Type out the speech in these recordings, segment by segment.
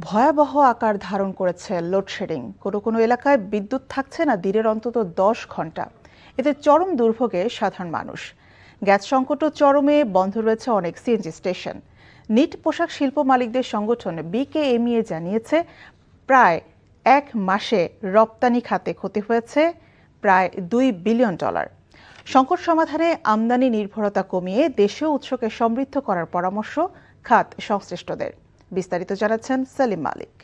ভয়াবহ আকার ধারণ করেছে লোডশেডিং। কোনো কোনো এলাকায় বিদ্যুৎ থাকছে না দিনের অন্তত 10 ঘন্টা। এতে চরম দুর্ভোগে সাধারণ মানুষ। গ্যাস সংকটও চরমে, বন্ধ রয়েছে অনেক সিএনজি স্টেশন। নিট পোশাক শিল্প মালিকদের সংগঠন বিকেএমইএ জানিয়েছে, প্রায় 1 মাসে রপ্তানি খাতে ক্ষতি হয়েছে প্রায় $2 বিলিয়ন। সংকট সমাধানে আমদানি নির্ভরতা কমিয়ে দেশীয় উৎসকে সমৃদ্ধ করার পরামর্শ খাত সংশ্লিষ্টদের। বিস্তারিত জানাচ্ছেন সেলিম মালিক।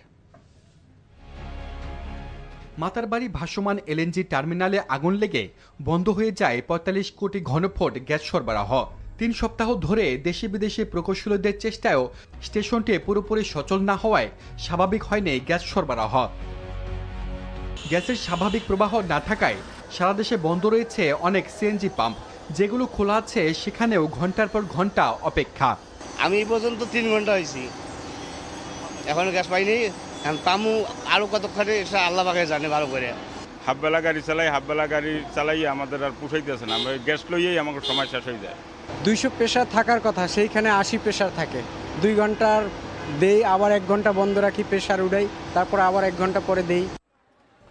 মাতারবাড়ি ভাসমান এলএনজি টার্মিনালে আগুন লেগে বন্ধ হয়ে যায় ৪৫ কোটি ঘনফুট গ্যাস সরবরাহ। ৩ সপ্তাহ ধরে দেশি বিদেশি প্রকৌশলীদের চেষ্টায়ও স্টেশনটি পুরোপুরি সচল না হওয়ায় স্বাভাবিক হয়নি গ্যাস সরবরাহ। গ্যাসের স্বাভাবিক প্রবাহ না থাকায় সারা দেশে বন্ধ রয়েছে অনেক সিএনজি পাম্প। যেগুলো খোলা আছে সেখানেও ঘন্টার পর ঘন্টা অপেক্ষা। আমি এই পর্যন্ত 3 ঘন্টা হয়েছি, এখনো গ্যাস পাইনি। পামু আরো কতক্ষণে এটা আল্লাহ পাকে জানে ভালো করে। হাফবেলা গাড়ি চালাই আমাদের আর পুষাইতেছে না। আমরা গ্যাস লইয়েই আমাকে সময় শেষ হয়ে যায়। 200 প্রেসার থাকার কথা, সেইখানে 80 প্রেসার থাকে। 2 ঘন্টার দেই, আবার 1 ঘন্টা বন্ধ রাখি, প্রেসার উড়াই, তারপর আবার 1 ঘন্টা পরে দেই।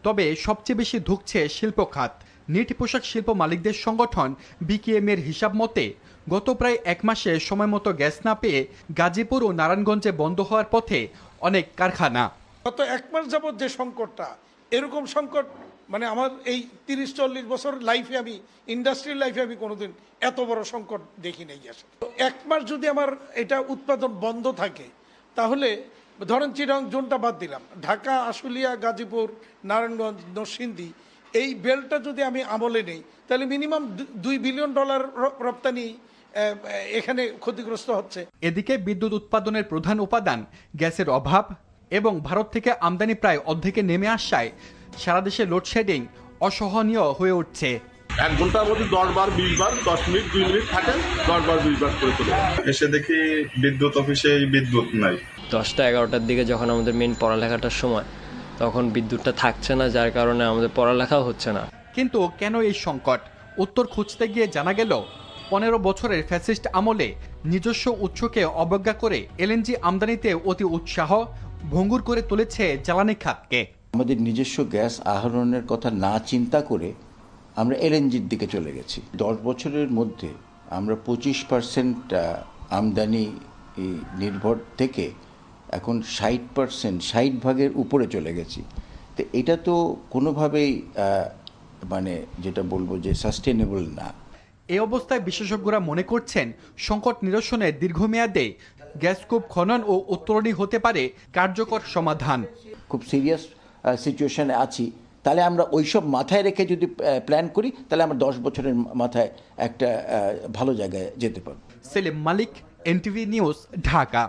তবে সবচেয়ে বেশি ধুঁকছে শিল্প খাত। নিট পোশাক শিল্প মালিকদের সংগঠন বিকেএমইএর হিসাব মতে গত প্রায় 1 মাসে সময় মতো গ্যাস না পেয়ে গাজীপুর ও নারায়ণগঞ্জে বন্ধ হওয়ার পথে অনেক কারখানা। গত 1 মাস যাবৎ যে সংকটটা, এরকম সংকট মানে আমার এই 30-40 বছর লাইফে, আমি ইন্ডাস্ট্রিয়াল লাইফে আমি কোনোদিন এত বড় সংকট দেখি নাই গ্যাসের। 1 মাস যদি আমার এটা উৎপাদন বন্ধ থাকে, তাহলে ধরেন চিটাগং জোনটা বাদ দিলাম, ঢাকা, আশুলিয়া, গাজীপুর, নারায়ণগঞ্জ, নরসিংদী, এই বেলটা যদি আমি আমলে নেই, তাহলে মিনিমাম $2 বিলিয়ন রপ্তানি এখানে ক্ষতিগ্রস্ত হচ্ছে। এদিকে বিদ্যুৎ উৎপাদনের প্রধান উপাদান গ্যাসের অভাব এবং ভারত থেকে আমদানি প্রায় অর্ধেকে নেমে আসায় সারা দেশে লোডশেডিং অসহনীয় হয়ে উঠছে। 1 ঘন্টার মধ্যে 10 বার 20 বার, 10 মিনিট 2 মিনিট থাকে, 10 বার 20 বার করে চলে যায়। এসে দেখি বিদ্যুৎ অফিসে বিদ্যুৎ নাই। 10টা-11টার দিকে যখন আমাদের মেইন পড়ালেখাটার সময়, তখন বিদ্যুৎটা থাকছে না, যার কারণে আমাদের পড়ালেখাও হচ্ছে না। কিন্তু কেন এই সংকট? উত্তর খুঁজতে গিয়ে জানা গেল 15 বছরের ফ্যাসিস্ট আমলে নিজস্ব উৎসকে অবজ্ঞা করে এলএনজি আমদানিতে অতি উৎসাহ ভঙ্গুর করে তুলেছে জ্বালানি খাতকে। আমাদের নিজস্ব গ্যাস আহরণের কথা না চিন্তা করে আমরা এলএনজির দিকে চলে গেছি। 10 বছরের মধ্যে আমরা 25% আমদানি নির্ভর থেকে এখন 60%, 60% উপরে চলে গেছি। তো এটা তো কোনোভাবেই মানে যেটা বলবো যে সাস্টেনেবল না। এই অবস্থায় বিশেষজ্ঞরা মনে করছেন সংকট নিরসনে দীর্ঘমেয়াদে গ্যাস কূপ খনন ও উত্তরণই হতে পারে কার্যকর সমাধান। খুব সিরিয়াস সিচুয়েশনে আছি, তাহলে আমরা ওইসব মাথায় রেখে যদি প্ল্যান করি, তাহলে আমরা 10 বছরের মাথায় একটা ভালো জায়গায় যেতে পারব। সেলিম মালিক, এনটিভি নিউজ, ঢাকা।